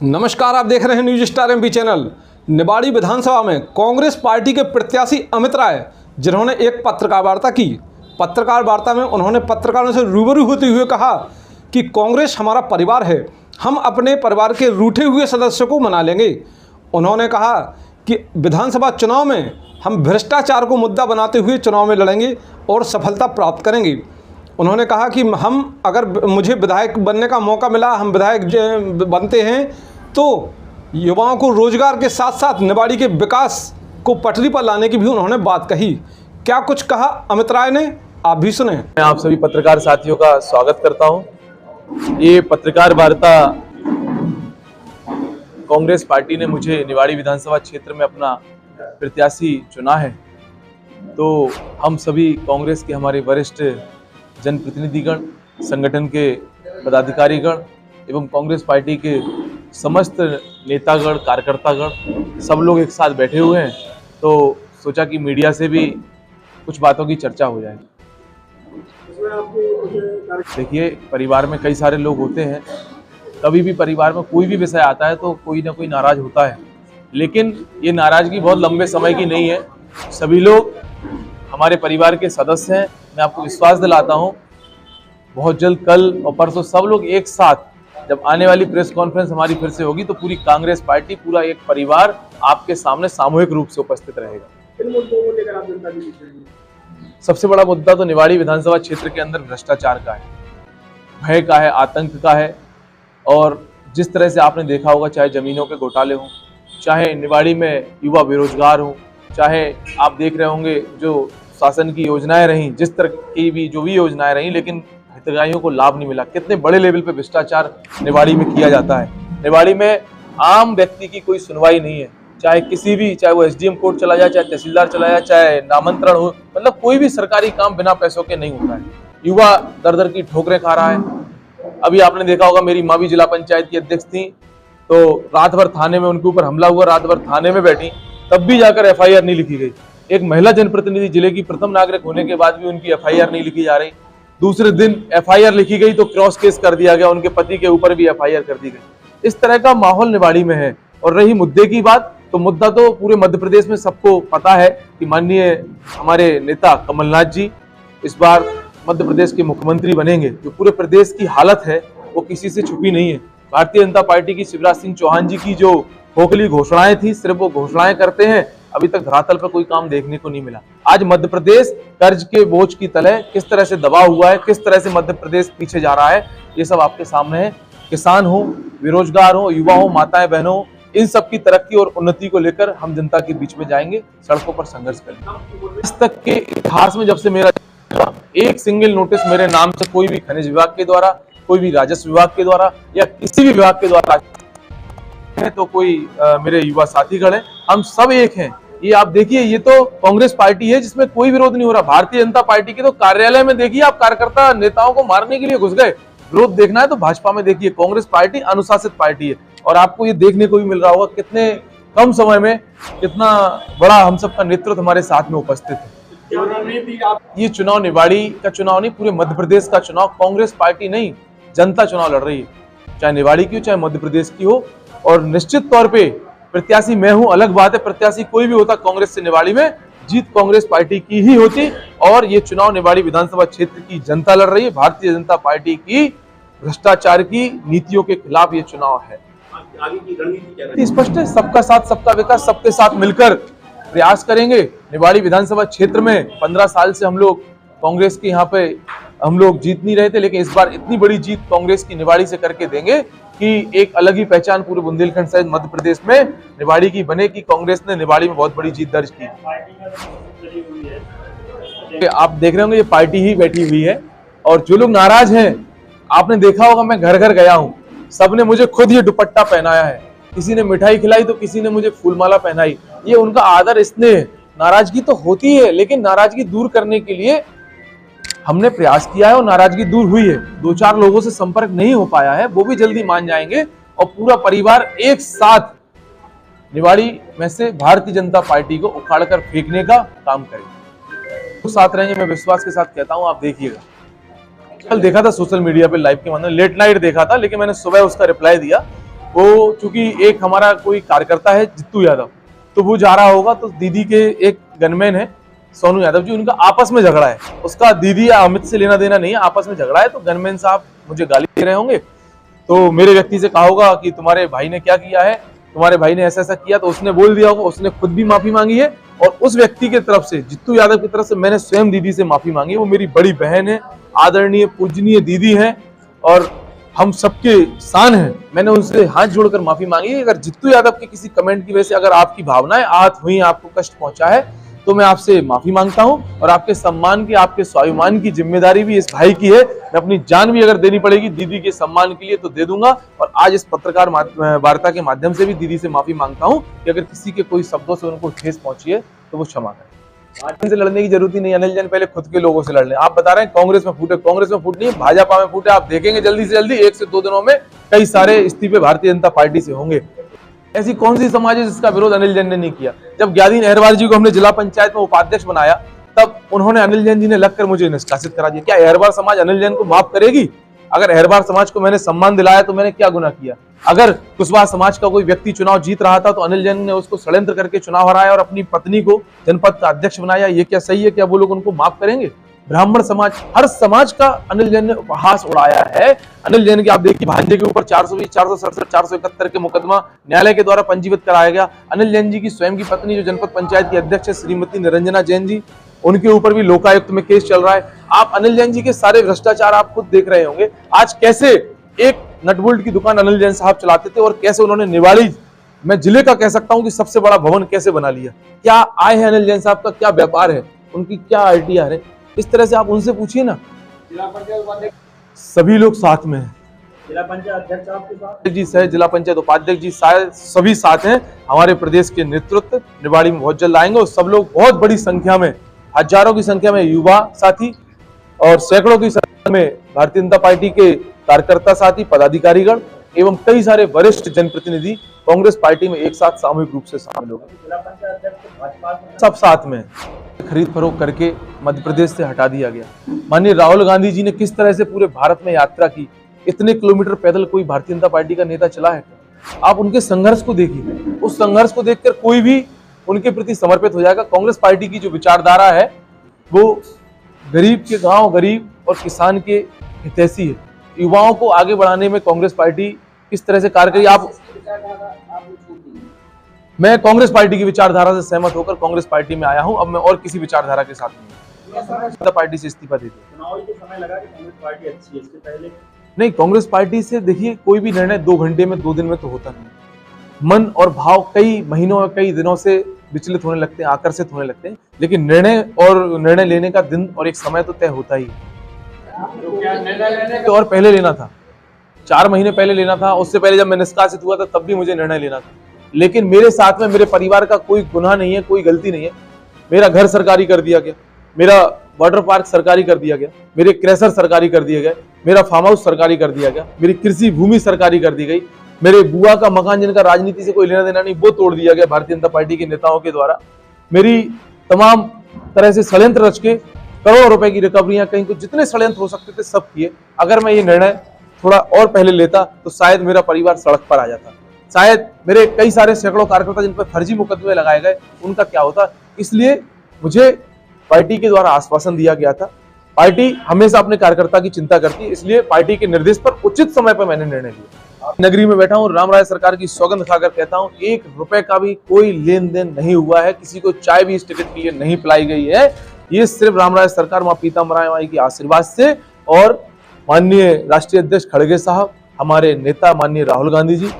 नमस्कार, आप देख रहे हैं news star MP channel. Niwari विधानसभा में कांग्रेस पार्टी के प्रत्याशी अमित राय, जिन्होंने एक पत्रकार वार्ता की। पत्रकार वार्ता में उन्होंने पत्रकारों से रूबरू होते हुए कहा कि कांग्रेस हमारा परिवार है, हम अपने परिवार के रूठे हुए सदस्यों को मना लेंगे। उन्होंने कहा कि विधानसभा चुनाव में हम भ्रष्टाचार को मुद्दा बनाते हुए चुनाव में लड़ेंगे और सफलता प्राप्त करेंगे। उन्होंने कहा कि हम अगर मुझे विधायक बनने का मौका मिला, हम विधायक बनते हैं तो युवाओं को रोजगार के साथ साथ निवाड़ी के विकास को पटरी पर लाने की भी उन्होंने बात कही। क्या कुछ कहा अमित राय ने, आप भी सुने। मैं आप सभी पत्रकार साथियों का स्वागत करता हूं। ये पत्रकार वार्ता कांग्रेस पार्टी ने मुझे निवाड़ी विधानसभा क्षेत्र में अपना प्रत्याशी चुना है, तो हम सभी कांग्रेस के हमारे वरिष्ठ जनप्रतिनिधिगण, संगठन के पदाधिकारीगण एवं कांग्रेस पार्टी के समस्त नेतागण, कार्यकर्तागण सब लोग एक साथ बैठे हुए हैं, तो सोचा कि मीडिया से भी कुछ बातों की चर्चा हो जाए। देखिए, परिवार में कई सारे लोग होते हैं, कभी भी परिवार में कोई भी विषय आता है तो कोई ना कोई नाराज होता है, लेकिन ये नाराजगी बहुत लंबे समय की नहीं है। सभी लोग हमारे परिवार के सदस्य हैं। मैं आपको विश्वास दिलाता हूं, बहुत जल्द कल और परसों सब लोग एक साथ, जब आने वाली प्रेस कॉन्फ्रेंस हमारी फिर से होगी, तो पूरी कांग्रेस पार्टी, पूरा एक परिवार आपके सामने सामूहिक रूप से उपस्थित रहेगा। इन मुद्दों को लेकर आप जनता की दिखाएंगे? सबसे बड़ा मुद्दा तो निवाड़ी विधानसभा क्षेत्र के अंदर भ्रष्टाचार का है, भय का है, आतंक का है। और जिस तरह से आपने देखा होगा, चाहे जमीनों के घोटाले हों, चाहे निवाड़ी में युवा बेरोजगार हों, चाहे आप देख रहे होंगे जो शासन की योजनाएं रहीं, जिस तरह की भी जो भी योजनाएं रहीं, लेकिन हितग्राहियों को लाभ नहीं मिला। कितने बड़े लेवल पे भ्रष्टाचार निवाड़ी में किया जाता है। निवाड़ी में आम व्यक्ति की कोई सुनवाई नहीं है, चाहे किसी भी, चाहे वो एसडीएम कोर्ट चला जाए, चाहे तहसीलदार चला जाए, चाहे नामांतरण हो, मतलब कोई भी सरकारी काम बिना पैसों के नहीं होता है। युवा दर दर की ठोकरें खा रहा है। अभी आपने देखा होगा, मेरी माँ भी जिला पंचायत की अध्यक्ष थी, तो रात भर थाने में उनके ऊपर हमला हुआ, रात भर थाने में बैठी, तब भी जाकर एफआईआर नहीं लिखी गई। एक महिला जनप्रतिनिधि, जिले की प्रथम नागरिक होने के बाद भी उनकी एफआईआर नहीं लिखी जा रही। दूसरे दिन एफआईआर लिखी गई तो क्रॉस केस कर दिया गया, उनके पति के ऊपर भी एफआईआर कर दी गई। इस तरह का माहौल निवाड़ी में है। और रही मुद्दे की बात, तो मुद्दा तो पूरे मध्य प्रदेश में सबको पता है कि माननीय हमारे नेता कमलनाथ जी इस बार मध्य प्रदेश के मुख्यमंत्री बनेंगे। जो पूरे प्रदेश की हालत है वो किसी से छुपी नहीं है। भारतीय जनता पार्टी की शिवराज सिंह चौहान जी की जो खोखली घोषणाएं थी, सिर्फ वो घोषणाएं करते हैं, अभी तक धरातल पर कोई काम देखने को नहीं मिला। आज मध्य प्रदेश कर्ज के बोझ की तले किस तरह से दबा हुआ है, किस तरह से मध्य प्रदेश पीछे जा रहा है, ये सब आपके सामने है। किसान हो, बेरोजगार हो, युवा हो, माताएं बहनों, इन सब की तरक्की और उन्नति को लेकर हम जनता के बीच में जाएंगे, सड़कों पर संघर्ष करेंगे। इस तक के इतिहास में जब से मेरा एक सिंगल नोटिस मेरे नाम से कोई भी खनिज विभाग के द्वारा, कोई भी राजस्व विभाग के द्वारा या किसी भी विभाग के द्वारा है, तो कोई मेरे युवा साथीगण हैं, हम सब एक हैं। ये आप देखिए, ये तो कांग्रेस पार्टी है जिसमें कोई विरोध नहीं हो रहा। भारतीय जनता पार्टी के तो कार्यालय में देखिए, आप कार्यकर्ता नेताओं को मारने के लिए घुस गए। विरोध देखना है तो भाजपा में देखिए। कांग्रेस पार्टी अनुशासित पार्टी है, और आपको ये देखने को भी मिल रहा होगा कितने कम समय में कितना बड़ा हम सबका नेतृत्व हमारे साथ में उपस्थित है। ये चुनाव निवाड़ी का चुनाव नहीं, पूरे मध्य प्रदेश का चुनाव। कांग्रेस पार्टी नहीं, जनता चुनाव लड़ रही है, चाहे निवाड़ी की हो, चाहे मध्य प्रदेश की हो। और निश्चित तौर पे प्रत्याशी मैं हूं, अलग बात है, प्रत्याशी कोई भी होता कांग्रेस से निवाड़ी में, जीत कांग्रेस पार्टी की ही होती। और ये चुनाव निवाड़ी विधानसभा क्षेत्र की जनता लड़ रही है। भारतीय जनता पार्टी की भ्रष्टाचार की नीतियों के खिलाफ ये चुनाव है। आगे की रणनीति क्या है? स्पष्ट है, सबका साथ सबका विकास, सबके साथ मिलकर प्रयास करेंगे। निवाड़ी विधानसभा क्षेत्र में 15 साल से हम लोग कांग्रेस के यहाँ पे हम लोग जीत नहीं रहे थे, लेकिन इस बार इतनी बड़ी जीत कांग्रेस की निवाड़ी से करके देंगे कि एक अलग ही पहचान पूरे बुंदेलखंड सहित मध्य प्रदेश में निवाड़ी की बने कि कांग्रेस ने निवाड़ी में बहुत बड़ी जीत दर्ज की। आप देख रहे होंगे, ये पार्टी ही बैठी हुई है। और जो लोग नाराज हैं, आपने देखा होगा, मैं घर घर गया हूँ, सबने मुझे खुद ये दुपट्टा पहनाया है। किसी ने मिठाई खिलाई तो किसी ने मुझे फूलमाला पहनाई। ये उनका आदर, स्नेह। नाराजगी तो होती है, लेकिन नाराजगी दूर करने के लिए हमने प्रयास किया है और नाराजगी दूर हुई है। 2-4 लोगों से संपर्क नहीं हो पाया है, वो भी जल्दी मान जाएंगे। और पूरा परिवार एक साथ निवाड़ी में से भारतीय जनता पार्टी को उखाड़कर फेंकने का काम करेंगे। तो साथ रहेंगे, मैं विश्वास के साथ कहता हूं। आप देखिएगा, कल देखा था सोशल मीडिया पे लाइव के माध्यम, लेट नाइट देखा था, लेकिन मैंने सुबह उसका रिप्लाई दिया। वो चूंकि एक हमारा कोई कार्यकर्ता है जित्तू यादव, तो वो जा रहा होगा, तो दीदी के एक गनमैन है सोनू यादव जी, उनका आपस में झगड़ा है, उसका दीदी या अमित से लेना देना नहीं है, आपस में झगड़ा है। तो गनमैन साहब मुझे गाली दे रहे होंगे, तो मेरे व्यक्ति से कहा होगा कि तुम्हारे भाई ने क्या किया है, तुम्हारे भाई ने ऐसा ऐसा किया, तो उसने बोल दिया होगा, उसने खुद भी माफी मांगी है और उस व्यक्ति की तरफ से, जित्तू यादव की तरफ से मैंने स्वयं दीदी से माफी मांगी है। वो मेरी बड़ी बहन है, आदरणीय पूजनीय दीदी है और हम सबके शान है। मैंने उनसे हाथ जोड़कर माफी मांगी है। अगर जित्तू यादव के किसी कमेंट की वजह से अगर आपकी भावनाएं आहत हुई, आपको कष्ट पहुंचा है, तो मैं आपसे माफी मांगता हूं और आपके सम्मान की, आपके स्वाभिमान की जिम्मेदारी भी इस भाई की है। मैं अपनी जान भी अगर देनी पड़ेगी दीदी के सम्मान के लिए तो दे दूंगा। और आज इस पत्रकार वार्ता के माध्यम से भी दीदी से माफी मांगता हूं कि अगर किसी के कोई शब्दों से उनको ठेस पहुंची है तो वो क्षमा करें। से लड़ने की जरूरत ही नहीं, अनिल जैन पहले खुद के लोगों से लड़ लें। आप बता रहे हैं कांग्रेस में फूटे, कांग्रेस में फूट नहीं, भाजपा में फूटे। आप देखेंगे जल्दी से जल्दी 1 से 2 दिनों में कई सारे इस्तीफे भारतीय जनता पार्टी से होंगे। ऐसी कौन सी समाज है जिसका विरोध अनिल जैन ने नहीं किया? जब ज्ञादीन अहरवार जी को हमने जिला पंचायत में उपाध्यक्ष बनाया, तब उन्होंने अनिल जैन जी ने लगकर मुझे निष्कासित करा दिया। क्या अहरवार समाज अनिल जैन को माफ करेगी? अगर अहरवार समाज को मैंने सम्मान दिलाया तो मैंने क्या गुनाह किया? अगर कुशवाहा समाज का कोई व्यक्ति चुनाव जीत रहा था तो अनिल जैन ने उसको षड्यंत्र करके चुनाव हराया और अपनी पत्नी को जनपद का अध्यक्ष बनाया, ये क्या सही है? क्या वो लोग उनको माफ करेंगे? ब्राह्मण समाज, हर समाज का अनिल जैन ने उपहास उड़ाया है। अनिल जैन के आप देखिए भांजे के ऊपर 420, 467, 471 के मुकदमा न्यायालय के द्वारा पंजीबद्ध कराया गया। अनिल जैन जी की स्वयं की पत्नी जो जनपद पंचायत की अध्यक्ष है श्रीमती निरंजना जैन जी, उनके ऊपर भी लोकायुक्त में केस चल रहा है। आप अनिल जैन जी के सारे भ्रष्टाचार आप खुद देख रहे होंगे। आज कैसे एक नटबोल्ट की दुकान अनिल जैन साहब चलाते थे और कैसे उन्होंने निवाड़ी, मैं जिले का कह सकता हूं कि सबसे बड़ा भवन कैसे बना लिया। क्या आय है अनिल जैन साहब का, क्या व्यापार है, उनकी क्या आईटीआर है? इस तरह से आप उनसे पूछिए ना। जिला पंचायत उपाध्यक्ष सभी लोग साथ में हैं, जिला पंचायत अध्यक्ष आपके साथ जी सह जिला पंचायत उपाध्यक्ष जी शायद सभी साथ हैं। हमारे प्रदेश के नेतृत्व निवाड़ी में बहुत जल्द आएंगे और सब लोग बहुत बड़ी संख्या में, हजारों की संख्या में युवा साथी और सैकड़ों की संख्या में भारतीय जनता पार्टी के कार्यकर्ता साथी, पदाधिकारीगण एवं कई सारे वरिष्ठ जनप्रतिनिधि कांग्रेस पार्टी में एक साथ सामूहिक रूप से शामिल हो गए। जिला पंचायत अध्यक्ष भाजपा से सब साथ में खरीद फरोख्त करके मध्य प्रदेश से हटा दिया गया। माननीय राहुल गांधी जी ने किस तरह से पूरे भारत में यात्रा की, इतने किलोमीटर पैदल कोई भारतीय जनता पार्टी का नेता चला है? आप उनके संघर्ष को देखिए, उस संघर्ष को देखकर कोई भी उनके प्रति समर्पित हो जाएगा। कांग्रेस पार्टी की जो विचारधारा है वो गरीब के गांव, गरीब और किसान के हितैषी है। युवाओं को आगे बढ़ाने में कांग्रेस पार्टी किस तरह से कार्य करी। आप, मैं कांग्रेस पार्टी की विचारधारा से सहमत होकर कांग्रेस पार्टी में आया हूं। अब मैं और किसी विचारधारा के साथ नहीं, पार्टी से इस्तीफा दे दिया। चुनाव के समय लगा कि कांग्रेस पार्टी अच्छी है, इससे पहले नहीं, कांग्रेस पार्टी से देखिए कोई भी निर्णय 2 घंटे में 2 दिन में तो होता नहीं। मन और भाव कई महीनों और कई दिनों से विचलित होने लगते हैं, आकर्षित होने लगते हैं, लेकिन निर्णय लेने का दिन और एक समय तो तय होता ही है। तो क्या निर्णय लेने तो और पहले लेना था, 4 महीने पहले लेना था। उससे पहले जब मैं निष्कासित हुआ था तब भी मुझे निर्णय लेना था, लेकिन मेरे साथ में मेरे परिवार का कोई गुनाह नहीं है, कोई गलती नहीं है। मेरा घर सरकारी कर दिया गया, मेरा वाटर पार्क सरकारी कर दिया गया, मेरे क्रैशर सरकारी कर दिए गए, मेरा फार्म हाउस सरकारी कर दिया गया, मेरी कृषि भूमि सरकारी कर दी गई, मेरे बुआ का मकान जिनका राजनीति से कोई लेना देना नहीं वो तोड़ दिया गया भारतीय जनता पार्टी के नेताओं के द्वारा। मेरी तमाम तरह से षड्यंत्र रच के करोड़ों रुपए की रिकवरियां, कहीं कुछ जितने षड्यंत्र हो सकते थे सब किए। अगर मैं ये निर्णय थोड़ा और पहले लेता तो शायद मेरा परिवार सड़क पर आ जाता, शायद मेरे कई सारे सैकड़ों कार्यकर्ता जिन पर फर्जी मुकदमे लगाए गए उनका क्या होता। इसलिए मुझे पार्टी के द्वारा आश्वासन दिया गया था, पार्टी हमेशा अपने कार्यकर्ता की चिंता करती है, इसलिए पार्टी के निर्देश पर उचित समय पर मैंने निर्णय लिया। नगरी में बैठा हूँ, रामराय सरकार की सौगंध खाकर कहता हूँ 1 रुपए का भी कोई लेन देन नहीं हुआ है, किसी को चाय भी इस टिकट के लिए नहीं पिलाई गई है। ये सिर्फ रामराय सरकार मां पीताम्बराय माई की आशीर्वाद से और माननीय राष्ट्रीय अध्यक्ष खड़गे साहब, हमारे नेता माननीय राहुल गांधी जी,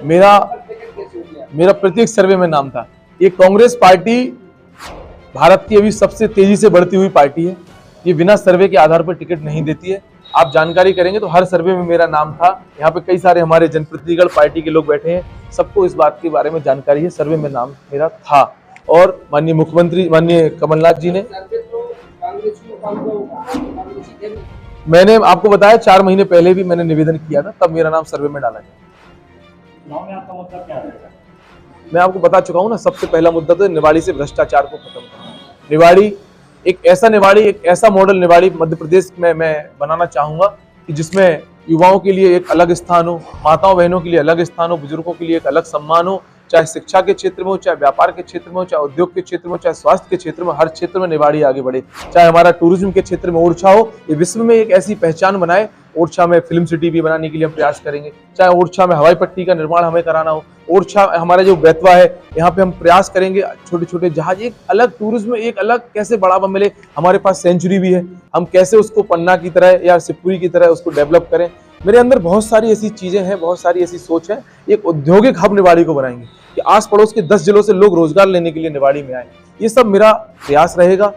मेरा प्रत्येक सर्वे में नाम था। ये कांग्रेस पार्टी भारत की अभी सबसे तेजी से बढ़ती हुई पार्टी है, ये बिना सर्वे के आधार पर टिकट नहीं देती है। आप जानकारी करेंगे तो हर सर्वे में मेरा नाम था। यहाँ पे कई सारे हमारे जनप्रतिनिधिगण पार्टी के लोग बैठे हैं, सबको इस बात के बारे में जानकारी है, सर्वे में नाम मेरा था। और माननीय मुख्यमंत्री माननीय कमलनाथ जी ने, मैंने आपको बताया 4 महीने पहले भी मैंने निवेदन किया था, तब मेरा नाम सर्वे में डाला गया। चुनाव में आपका मतलब क्या रहेगा? मैं आपको बता चुका हूँ ना, सबसे पहला मुद्दा तो निवाड़ी से भ्रष्टाचार को खत्म करना। निवाड़ी एक ऐसा मॉडल निवाड़ी मध्य प्रदेश में मैं बनाना चाहूंगा कि जिसमें युवाओं के लिए एक अलग स्थान हो, माताओं बहनों के लिए अलग स्थान हो, बुजुर्गों के लिए एक अलग सम्मान हो, चाहे शिक्षा के क्षेत्र में हो, चाहे व्यापार के क्षेत्र में हो, चाहे उद्योग के क्षेत्र में हो, चाहे स्वास्थ्य के क्षेत्र में, हर क्षेत्र में निवाड़ी आगे बढ़े। चाहे हमारा टूरिज्म के क्षेत्र में ओरछा हो, ये विश्व में एक ऐसी पहचान बनाए। ओरछा में फिल्म सिटी भी बनाने के लिए हम प्रयास करेंगे। चाहे ओरछा में हवाई पट्टी का निर्माण हमें कराना हो, ओरछा हमारा जो बेतवा है यहाँ पे हम प्रयास करेंगे छोटे छोटे जहाज, एक अलग टूरिज्म, एक अलग कैसे बढ़ावा मिले। हमारे पास सेंचुरी भी है, हम कैसे उसको पन्ना की तरह या शिवपुरी की तरह उसको डेवलप करें। मेरे अंदर बहुत सारी ऐसी चीजें हैं, बहुत सारी ऐसी सोच है। एक औद्योगिक हब निवाड़ी को बनाएंगे कि आस पड़ोस के 10 जिलों से लोग रोजगार लेने के लिए निवाड़ी में आए। ये सब मेरा प्रयास रहेगा।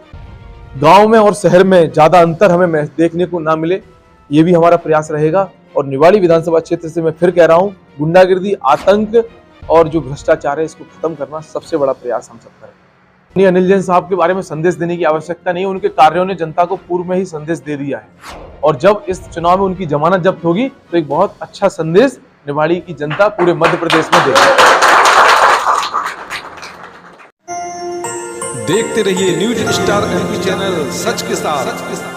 गांव में और शहर में ज्यादा अंतर हमें देखने को ना मिले, ये भी हमारा प्रयास रहेगा। और निवाड़ी विधानसभा क्षेत्र से मैं फिर कह रहा हूँ, गुंडागिर्दी, आतंक और जो भ्रष्टाचार है इसको खत्म करना सबसे बड़ा प्रयास हम सब करें। अनिल जैन साहब के बारे में संदेश देने की आवश्यकता नहीं है, उनके कार्यों ने जनता को पूर्व में ही संदेश दे दिया है। और जब इस चुनाव में उनकी जमानत जब्त होगी तो एक बहुत अच्छा संदेश निवाड़ी की जनता पूरे मध्य प्रदेश में देगी। देखते रहिए न्यूज स्टार MP चैनल, सच के साथ।